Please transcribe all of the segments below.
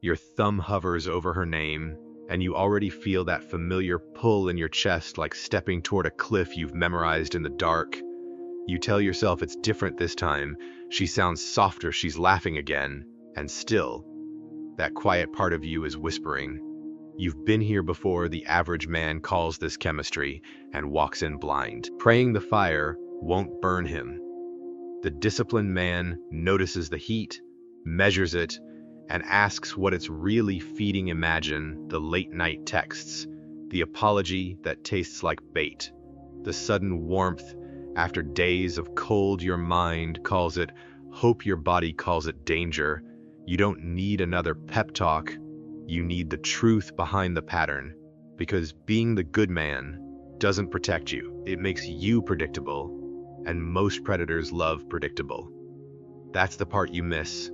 Your thumb hovers over her name, and you already feel that familiar pull in your chest, like stepping toward a cliff you've memorized in the dark. You tell yourself it's different this time. She sounds softer, she's laughing again, and still, that quiet part of you is whispering. You've been here before. The average man calls this chemistry and walks in blind. Praying the fire won't burn him. The disciplined man notices the heat, measures it, and asks what it's really feeding. Imagine the late-night texts, the apology that tastes like bait, the sudden warmth after days of cold. Your mind calls it hope, your body calls it danger. You don't need another pep talk. You need the truth behind the pattern, because being the good man doesn't protect you. It makes you predictable, and most predators love predictable. That's the part you miss.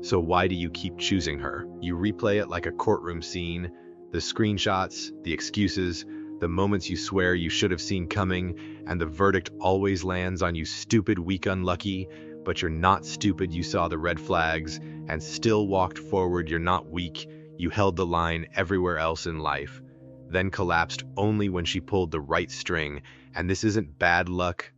So why do you keep choosing her? You replay it like a courtroom scene, the screenshots, the excuses, the moments you swear you should have seen coming, and the verdict always lands on you. Stupid, weak, unlucky. But you're not stupid. You saw the red flags and still walked forward. You're not weak. You held the line everywhere else in life, then collapsed only when she pulled the right string. And this isn't bad luck.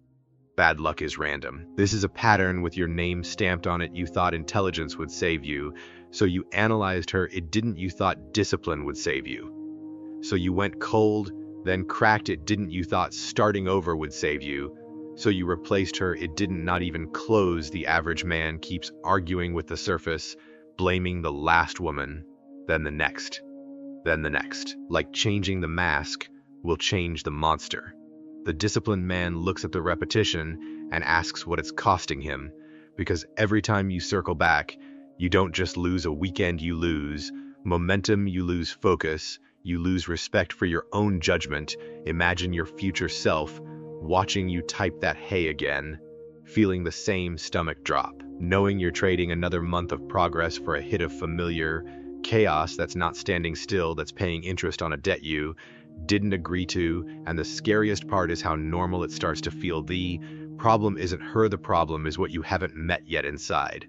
Bad luck is random. This is a pattern with your name stamped on it. You thought intelligence would save you, so you analyzed her. It didn't. You thought discipline would save you, so you went cold, then cracked. It didn't. You thought starting over would save you, so you replaced her. It didn't. Not even close. The average man keeps arguing with the surface, blaming the last woman, then the next, then the next. Like changing the mask will change the monster. The disciplined man looks at the repetition and asks what it's costing him, because every time you circle back, you don't just lose a weekend, you lose momentum, you lose focus, you lose respect for your own judgment. Imagine your future self watching you type that hey again, feeling the same stomach drop, knowing you're trading another month of progress for a hit of familiar chaos that's not standing still, that's paying interest on a debt you didn't agree to. And the scariest part is how normal it starts to feel. The problem isn't her, the problem is what you haven't met yet inside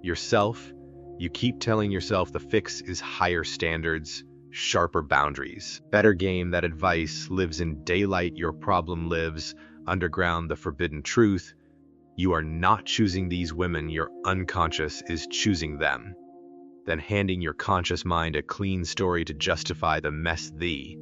yourself. You keep telling yourself the fix is higher standards, sharper boundaries, better game. That advice lives in daylight. Your problem lives underground. The forbidden truth: you are not choosing these women, your unconscious is choosing them, then handing your conscious mind a clean story to justify the mess. The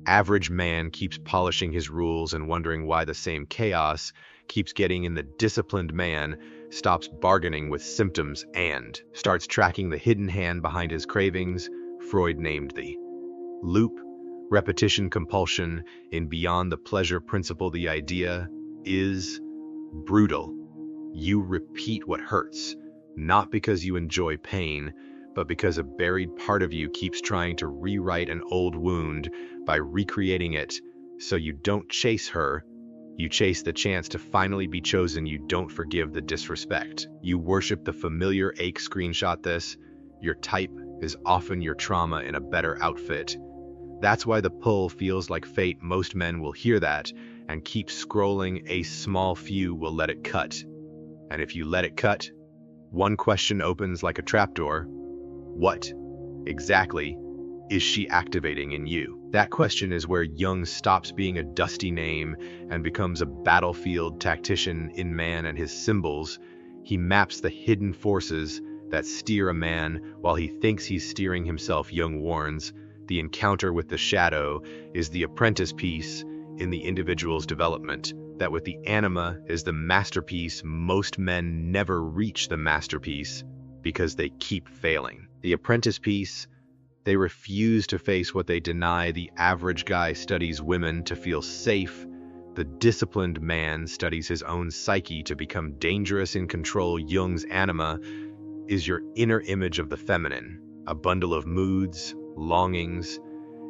average man keeps polishing his rules and wondering why the same chaos keeps getting in. The disciplined man stops bargaining with symptoms and starts tracking the hidden hand behind his cravings. Freud named the loop repetition compulsion in Beyond the Pleasure Principle. The idea is brutal. You repeat what hurts, not because you enjoy pain, but because a buried part of you keeps trying to rewrite an old wound by recreating it. So you don't chase her, you chase the chance to finally be chosen. You don't forgive the disrespect. You worship the familiar ache. Screenshot this. Your type is often your trauma in a better outfit. That's why the pull feels like fate. Most men will hear that and keep scrolling. A small few will let it cut. And if you let it cut, one question opens like a trapdoor. What exactly is she activating in you? That question is where Jung stops being a dusty name and becomes a battlefield tactician. In Man and His Symbols, he maps the hidden forces that steer a man while he thinks he's steering himself. Jung warns, the encounter with the shadow is the apprentice piece in the individual's development, that with the anima is the masterpiece. Most men never reach the masterpiece because they keep failing. The apprentice piece, they refuse to face what they deny. The average guy studies women to feel safe. The disciplined man studies his own psyche to become dangerous, in control. Jung's anima is your inner image of the feminine, a bundle of moods, longings,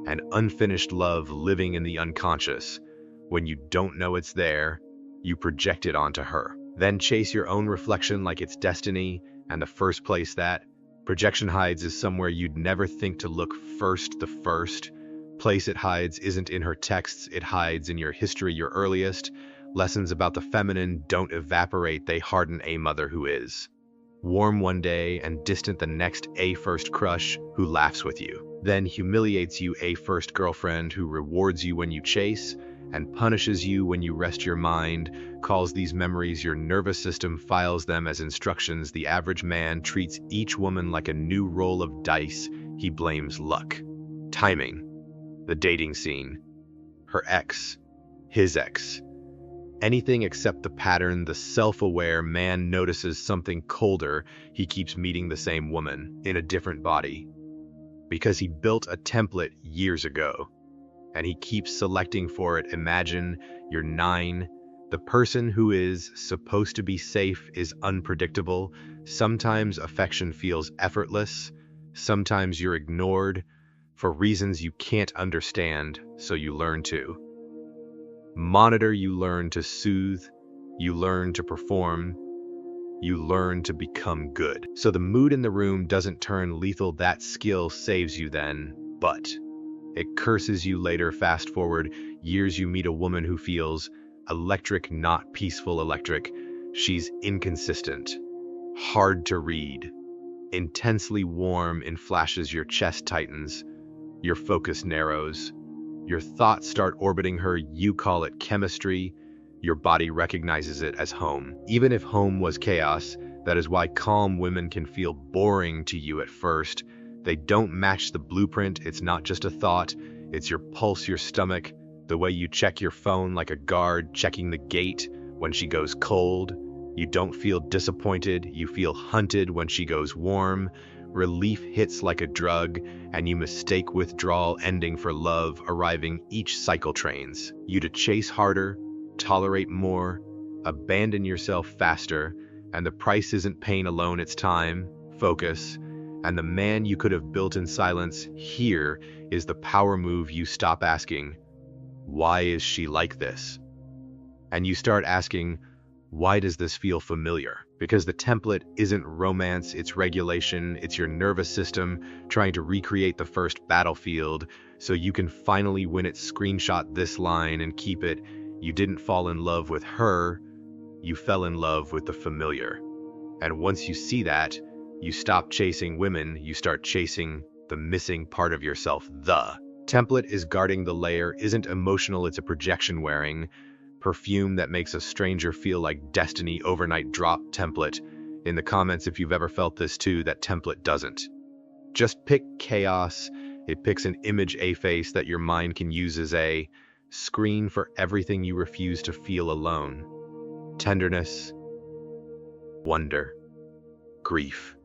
and unfinished love living in the unconscious. When you don't know it's there, you project it onto her. Then chase your own reflection like it's destiny, and the first place that projection hides is somewhere you'd never think to look first. The first place it hides isn't in her texts, it hides in your history. Your earliest lessons about the feminine don't evaporate, they harden. A mother who is Warm one day and distant the next, a first crush who laughs with you. Then humiliates you, a first girlfriend who rewards you when you chase and punishes you when you rest your mind, calls these memories your nervous system, files them as instructions. The average man treats each woman like a new roll of dice. He blames luck, timing, the dating scene, her ex, his ex. Anything except the pattern. The self-aware man notices something colder. He keeps meeting the same woman in a different body because he built a template years ago, and he keeps selecting for it. Imagine you're 9. The person who is supposed to be safe is unpredictable. Sometimes affection feels effortless. Sometimes you're ignored for reasons you can't understand, so you learn to monitor, you learn to soothe, you learn to perform, you learn to become good. So the mood in the room doesn't turn lethal. That skill saves you then, but it curses you later. Fast forward years, you meet a woman who feels electric, not peaceful electric. She's inconsistent, hard to read, intensely warm in flashes. Your chest tightens, your focus narrows. Your thoughts start orbiting her. You call it chemistry. Your body recognizes it as home. Even if home was chaos, that is why calm women can feel boring to you at first. They don't match the blueprint. It's not just a thought. It's your pulse, your stomach, the way you check your phone like a guard checking the gate when she goes cold. You don't feel disappointed. You feel hunted when she goes warm. Relief hits like a drug, and you mistake withdrawal ending for love arriving. Each cycle trains you to chase harder, tolerate more, abandon yourself faster, and the price isn't pain alone, it's time, focus, and the man you could have built in silence. Here is the power move. You stop asking, why is she like this? And you start asking, why does this feel familiar? Because the template isn't romance, it's regulation. It's your nervous system trying to recreate the first battlefield so you can finally win it. Screenshot this line and keep it. You didn't fall in love with her, you fell in love with the familiar. And once you see that, you stop chasing women, you start chasing the missing part of yourself. The template is guarding the layer, isn't emotional, it's a projection wearing perfume that makes a stranger feel like destiny. Overnight drop template. In the comments if you've ever felt this too. That template doesn't just pick chaos, it picks an image, a face that your mind can use as a screen for everything you refuse to feel alone. Tenderness, wonder, grief,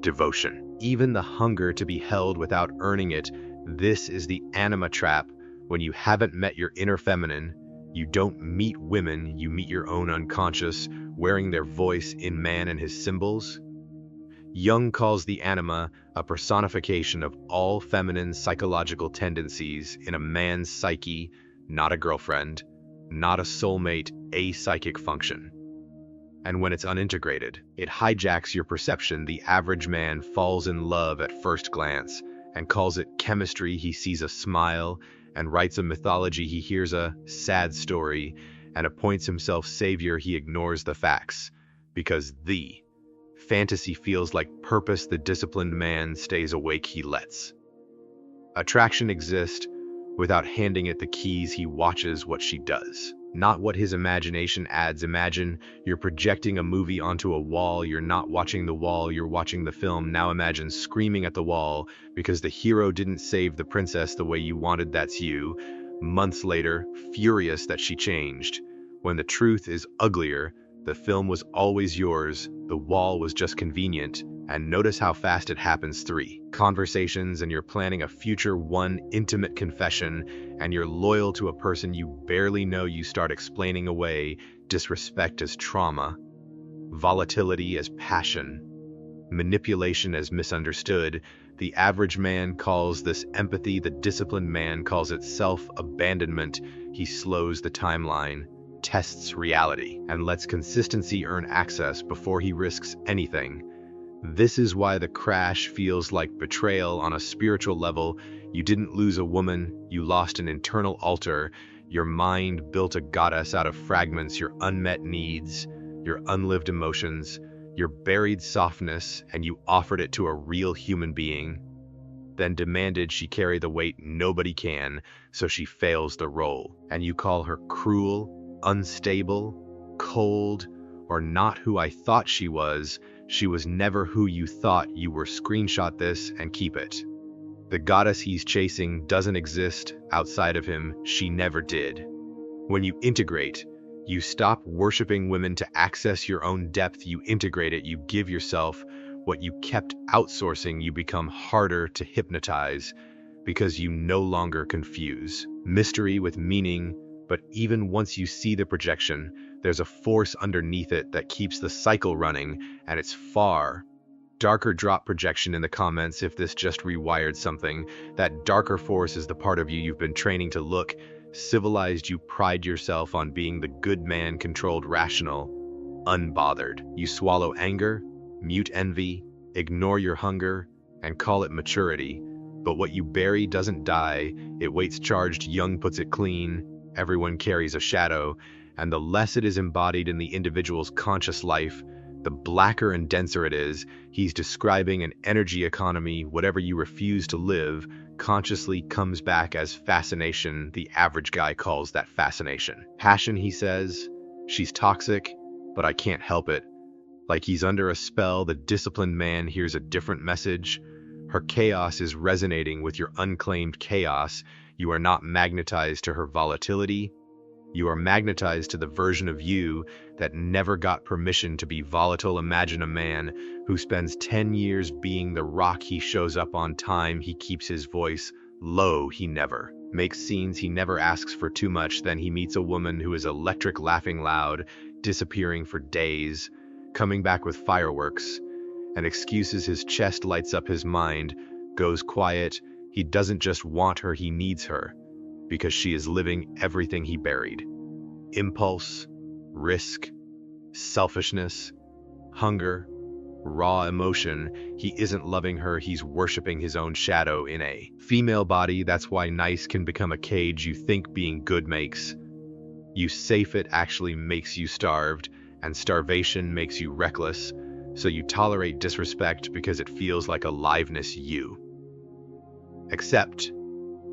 devotion, even the hunger to be held without earning it. This is the anima trap. When you haven't met your inner feminine, you don't meet women, you meet your own unconscious, wearing their voice in man and his symbols. Jung calls the anima a personification of all feminine psychological tendencies in a man's psyche, not a girlfriend, not a soulmate, a psychic function. And when it's unintegrated, it hijacks your perception. The average man falls in love at first glance and calls it chemistry. He sees a smile and writes a mythology. He hears a sad story and appoints himself savior. He ignores the facts because the fantasy feels like purpose. The disciplined man stays awake. He lets attraction exist without handing it the keys. He watches what she does, not what his imagination adds. Imagine you're projecting a movie onto a wall. You're not watching the wall, you're watching the film. Now imagine screaming at the wall because the hero didn't save the princess the way you wanted. That's you. Months later, furious that she changed. When the truth is uglier, the film was always yours, the wall was just convenient. And notice how fast it happens. 3 conversations and you're planning a future. 1 intimate confession and you're loyal to a person you barely know. You start explaining away disrespect as trauma, volatility as passion, manipulation as misunderstood. The average man calls this empathy. The disciplined man calls it self-abandonment. He slows the timeline, tests reality, and lets consistency earn access before he risks anything. This is why the crash feels like betrayal on a spiritual level. You didn't lose a woman, you lost an internal altar. Your mind built a goddess out of fragments, your unmet needs, your unlived emotions, your buried softness, and you offered it to a real human being, then demanded she carry the weight nobody can, so she fails the role. And you call her cruel, unstable, cold, or not who I thought she was. She was never who you thought you were. Screenshot this and keep it. The goddess he's chasing doesn't exist outside of him. She never did. When you integrate, you stop worshiping women to access your own depth. You integrate it. You give yourself what you kept outsourcing. You become harder to hypnotize because you no longer confuse mystery with meaning. But even once you see the projection, there's a force underneath it that keeps the cycle running, and it's far darker. Drop projection in the comments if this just rewired something. That darker force is the part of you you've been training to look civilized. You pride yourself on being the good man, controlled, rational, unbothered. You swallow anger, mute envy, ignore your hunger, and call it maturity. But what you bury doesn't die, it waits charged. Jung puts it clean. Everyone carries a shadow, and the less it is embodied in the individual's conscious life, the blacker and denser it is. He's describing an energy economy. Whatever you refuse to live consciously comes back as fascination. The average guy calls that fascination. Passion, he says. She's toxic, but I can't help it. Like he's under a spell. The disciplined man hears a different message. Her chaos is resonating with your unclaimed chaos. You are not magnetized to her volatility. You are magnetized to the version of you that never got permission to be volatile. Imagine a man who spends 10 years being the rock. He shows up on time. He keeps his voice low. He never makes scenes. He never asks for too much. Then he meets a woman who is electric, laughing loud, disappearing for days, coming back with fireworks and excuses. His chest lights up. His mind goes quiet. He doesn't just want her, he needs her, because she is living everything he buried. Impulse, risk, selfishness, hunger, raw emotion. He isn't loving her, he's worshiping his own shadow in a female body. That's why nice can become a cage you think being good makes you safe. It actually makes you starved, and starvation makes you reckless. So you tolerate disrespect because it feels like aliveness. You accept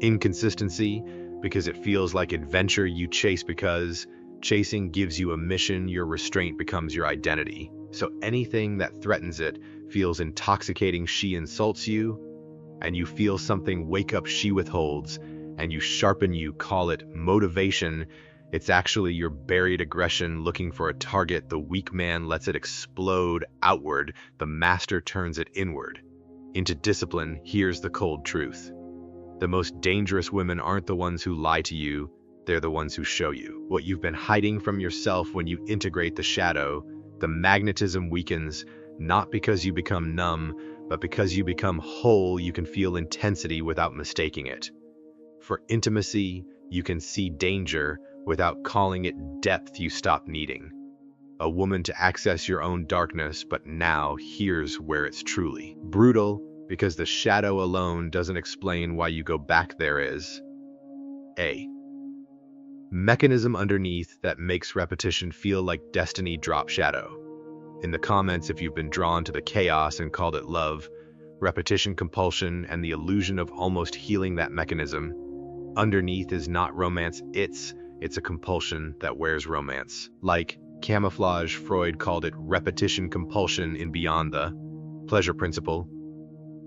inconsistency because it feels like adventure. You chase because chasing gives you a mission. Your restraint becomes your identity. So anything that threatens it feels intoxicating. She insults you, and you feel something wake up. She withholds, and you sharpen. You call it motivation. It's actually your buried aggression looking for a target. The weak man lets it explode outward. The master turns it inward into discipline. Here's the cold truth. The most dangerous women aren't the ones who lie to you, they're the ones who show you what you've been hiding from yourself. When you integrate the shadow, the magnetism weakens, not because you become numb, but because you become whole. You can feel intensity without mistaking it for intimacy. You can see danger without calling it depth. You stop needing a woman to access your own darkness. But now, here's where it's truly brutal, because the shadow alone doesn't explain why you go back. There is a mechanism underneath that makes repetition feel like destiny. Drop shadow in the comments if you've been drawn to the chaos and called it love, repetition, compulsion, and the illusion of almost healing. That mechanism underneath is not romance, it's a compulsion that wears romance like camouflage. Freud called it repetition compulsion. In Beyond the Pleasure Principle,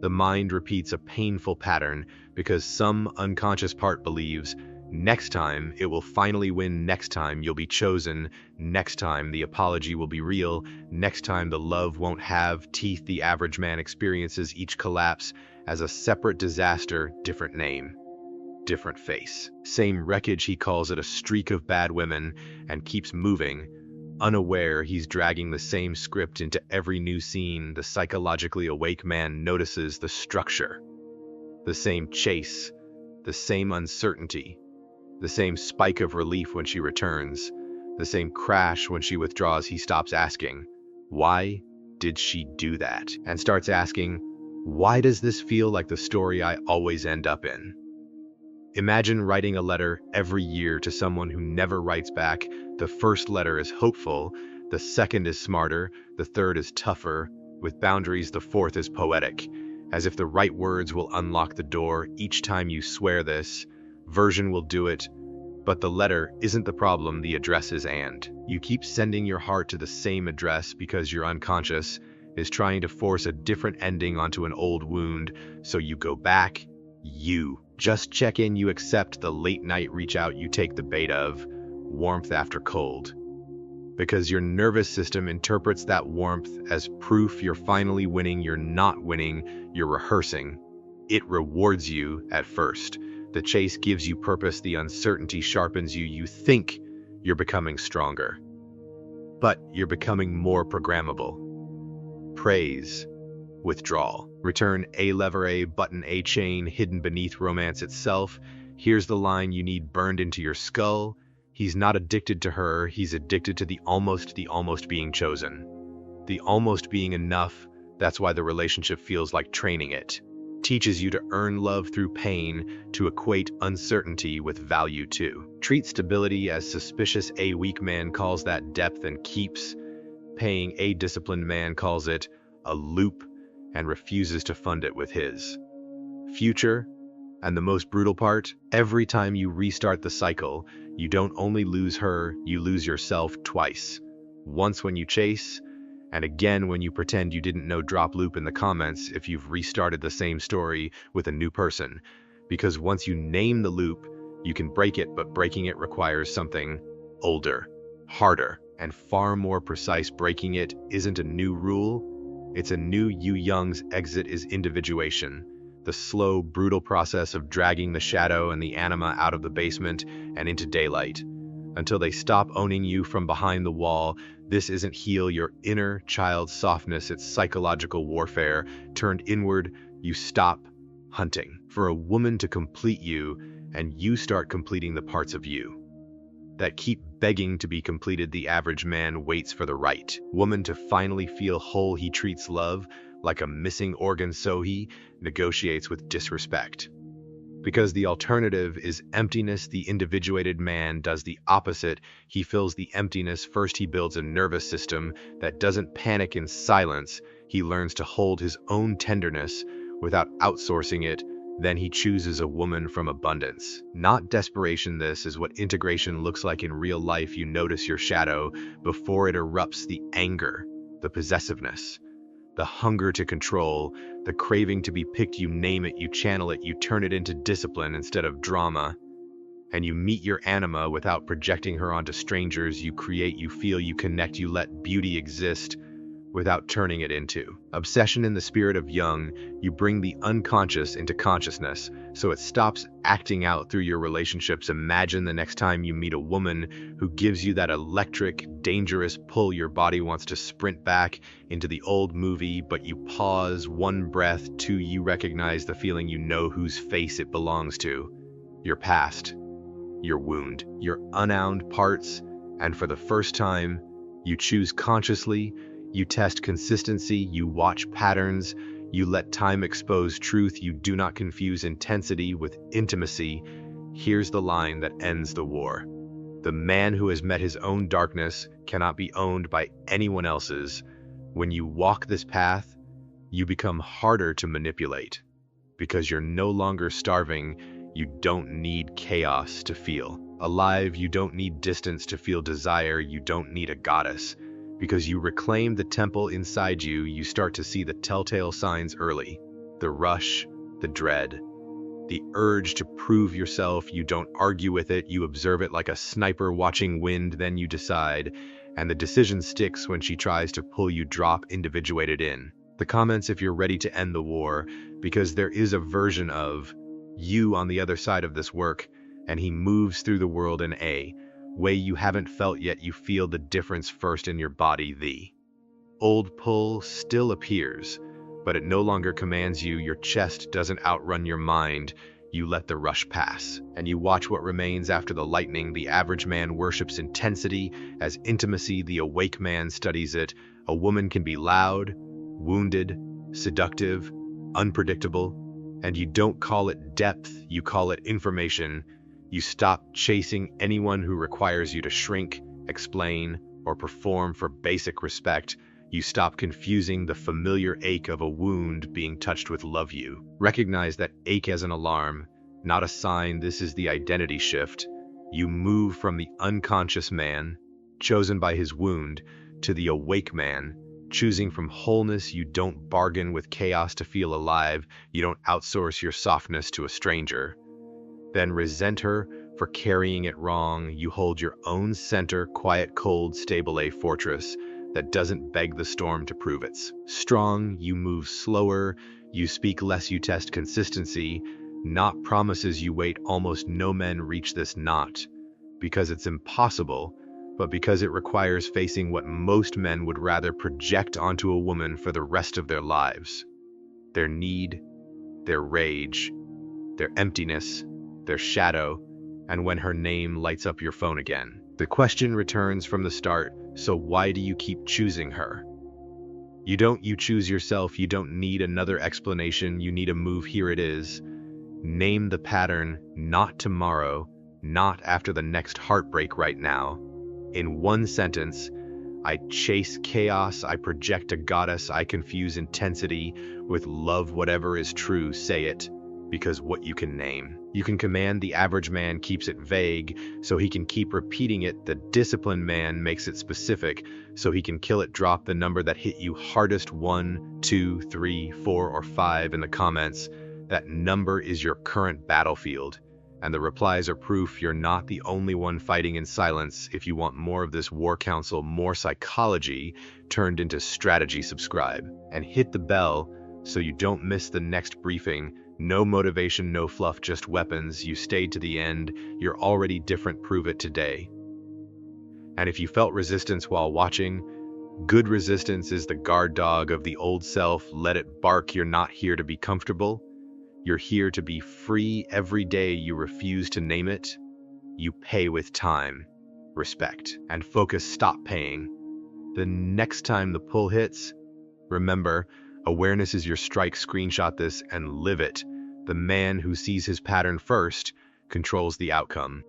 the mind repeats a painful pattern because some unconscious part believes next time it will finally win, next time you'll be chosen, next time the apology will be real, next time the love won't have teeth. The average man experiences each collapse as a separate disaster, different name, different face, same wreckage. He calls it a streak of bad women and keeps moving, unaware he's dragging the same script into every new scene. The psychologically awake man notices the structure, the same chase, the same uncertainty, the same spike of relief when she returns, the same crash when she withdraws. He stops asking, why did she do that? And starts asking, why does this feel like the story I always end up in? Imagine writing a letter every year to someone who never writes back. The first letter is hopeful, The second is smarter, the third is tougher. With boundaries, the fourth is poetic. As if the right words will unlock the door each time you swear this. Version will do it, but the letter isn't the problem, the address is and. You keep sending your heart to the same address because your unconscious is trying to force a different ending onto an old wound, so you go back, you. Just check in, you accept the late night reach out you take the bait of, warmth after cold. Because your nervous system interprets that warmth as proof you're finally winning. You're not winning, you're rehearsing. It rewards you at first. The chase gives you purpose, the uncertainty sharpens you. You think you're becoming stronger, but you're becoming more programmable. Praise, withdrawal. Return, a lever, a button, a chain hidden beneath romance itself. Here's the line you need burned into your skull. He's not addicted to her, he's addicted to the almost being chosen. The almost being enough, that's why the relationship feels like training it. Teaches you to earn love through pain, to equate uncertainty with value too. Treat stability as suspicious, a weak man calls that depth and keeps paying, a disciplined man calls it a loop and refuses to fund it with his future. And the most brutal part, every time you restart the cycle, you don't only lose her, you lose yourself twice. Once when you chase, and again when you pretend you didn't know. Drop loop in the comments if you've restarted the same story with a new person. Because once you name the loop, you can break it, but breaking it requires something older, harder, and far more precise. Breaking it isn't a new rule, it's a new you. Jung's exit is individuation. The slow, brutal process of dragging the shadow and the anima out of the basement and into daylight, until they stop owning you from behind the wall. This isn't heal your inner child softness, it's psychological warfare turned inward. You stop hunting for a woman to complete you, and you start completing the parts of you that keep begging to be completed. The average man waits for the right woman to finally feel whole. He treats love like a missing organ, so he negotiates with disrespect. Because the alternative is emptiness, the individuated man does the opposite. He fills the emptiness. First, he builds a nervous system that doesn't panic in silence. He learns to hold his own tenderness without outsourcing it. Then he chooses a woman from abundance, not desperation. This is what integration looks like in real life. You notice your shadow before it erupts, the anger, the possessiveness, the hunger to control, the craving to be picked. You name it, you channel it, you turn it into discipline instead of drama. And you meet your anima without projecting her onto strangers. You create, you feel, you connect, you let beauty exist without turning it into obsession. In the spirit of Jung, you bring the unconscious into consciousness, so it stops acting out through your relationships. Imagine the next time you meet a woman who gives you that electric, dangerous pull. Your body wants to sprint back into the old movie, but you pause. One breath, two, you recognize the feeling. You know whose face it belongs to. Your past, your wound, your unowned parts, and for the first time, you choose consciously. You test consistency, you watch patterns, you let time expose truth. You do not confuse intensity with intimacy. Here's the line that ends the war. The man who has met his own darkness cannot be owned by anyone else's. When you walk this path, you become harder to manipulate. Because you're no longer starving, you don't need chaos to feel alive. You don't need distance to feel desire. You don't need a goddess. Because you reclaim the temple inside you, you start to see the telltale signs early. The rush, the dread, the urge to prove yourself. You don't argue with it, you observe it like a sniper watching wind, then you decide. And the decision sticks when she tries to pull you. Drop individuated in the comments if you're ready to end the war, because there is a version of you on the other side of this work, and he moves through the world in a way you haven't felt yet. You feel the difference first in your body. The old pull still appears, but it no longer commands you. Your chest doesn't outrun your mind. You let the rush pass, and you watch what remains after the lightning. The average man worships intensity as intimacy. The awake man studies it. A woman can be loud, wounded, seductive, unpredictable, and you don't call it depth, you call it information. You stop chasing anyone who requires you to shrink, explain, or perform for basic respect, you stop confusing the familiar ache of a wound being touched with love you. Recognize that ache as an alarm, not a sign. This is the identity shift. You move from the unconscious man, chosen by his wound, to the awake man, choosing from wholeness. You don't bargain with chaos to feel alive. You don't outsource your softness to a stranger. Then resent her for carrying it wrong. You hold your own center, quiet, cold, stable, a fortress that doesn't beg the storm to prove it's strong. You move slower, you speak less, you test consistency, not promises. You wait. Almost no men reach this, not because it's impossible, but because it requires facing what most men would rather project onto a woman for the rest of their lives: their need, their rage, their emptiness, their shadow. And when her name lights up your phone again, the question returns from the start: so why do you keep choosing her? You choose yourself. You don't need another explanation. You need a move. Here it is. Name the pattern. Not tomorrow, not after the next heartbreak, right now. In one sentence: I chase chaos, I project a goddess, I confuse intensity with love. Whatever is true, say it, because what you can name, you can command. The average man keeps it vague so he can keep repeating it. The disciplined man makes it specific so he can kill it. Drop the number that hit you hardest: 1, 2, 3, 4, or 5 in the comments. That number is your current battlefield, and the replies are proof you're not the only one fighting in silence. If you want more of this war council, more psychology turned into strategy, subscribe and hit the bell so you don't miss the next briefing. No motivation, no fluff, just weapons. You stayed to the end. You're already different. Prove it today. And if you felt resistance while watching, good resistance is the guard dog of the old self. Let it bark. You're not here to be comfortable. You're here to be free. Every day you refuse to name it, you pay with time, respect, and focus. Stop paying. The next time the pull hits, remember, awareness is your strike. Screenshot this and live it. The man who sees his pattern first controls the outcome.